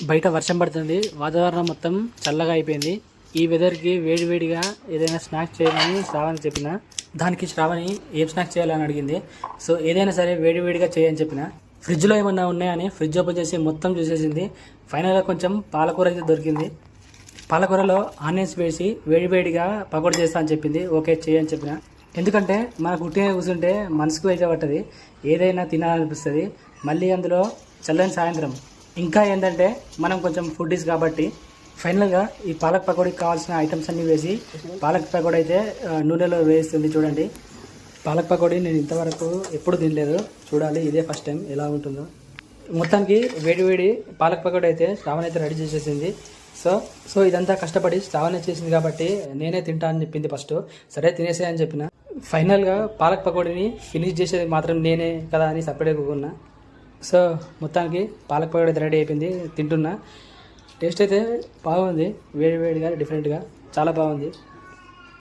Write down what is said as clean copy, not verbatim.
బయట వర్షం పడుతుంది, వాతావరణం మొత్తం చల్లగా అయిపోయింది. ఈ వెదర్కి వేడివేడిగా ఏదైనా స్నాక్స్ చేయమని శ్రావణి చెప్పిన. దానికి శ్రావణి ఏం స్నాక్స్ చేయాలని అడిగింది. సో ఏదైనా సరే వేడివేడిగా చేయని చెప్పిన. ఫ్రిడ్జ్లో ఏమన్నా ఉన్నాయని ఫ్రిడ్జ్ ఓపెన్ చేసి మొత్తం చూసేసింది. ఫైనల్గా కొంచెం పాలకూర అయితే దొరికింది. పాలకూరలో ఆనియన్స్ వేసి వేడివేడిగా పకోడీ చేస్తా అని చెప్పింది. ఓకే చేయని చెప్పిన. ఎందుకంటే మనకు ఉట్టిగా కూర్చుంటే మనసుకు అయితే పట్టది, ఏదైనా తినాలనిపిస్తుంది. మళ్ళీ అందులో చల్లని సాయంత్రం. ఇంకా ఏంటంటే మనం కొంచెం ఫుడ్డీస్ కాబట్టి ఫైనల్గా ఈ పాలక్ పకోడీకి కావాల్సిన ఐటమ్స్ అన్నీ వేసి పాలక్ పకోడీ అయితే నూనెలో వేస్తుంది. చూడండి, పాలక్ పకోడీ నేను ఇంతవరకు ఎప్పుడు తినలేదు, చూడాలి ఇదే ఫస్ట్ టైం ఎలా ఉంటుందో. మొత్తానికి వేడి పాలక్ పకోడీ అయితే శ్రావణి అయితే రెడీ చేసేసింది. సో ఇదంతా కష్టపడి శ్రావణి చేసింది కాబట్టి నేనే తింటా అని చెప్పింది ఫస్ట్. సరే తినేసే అని చెప్పిన. ఫైనల్గా పాలక్ పకోడీని ఫినిష్ చేసేది మాత్రం నేనే కదా అని సపరేట్గా కూకున్నా. సో మొత్తానికి పాలక్ పకోడీ అయితే రెడీ అయిపోయింది, తింటున్నా. టేస్ట్ అయితే బాగుంది, వేడిగా డిఫరెంట్గా చాలా బాగుంది.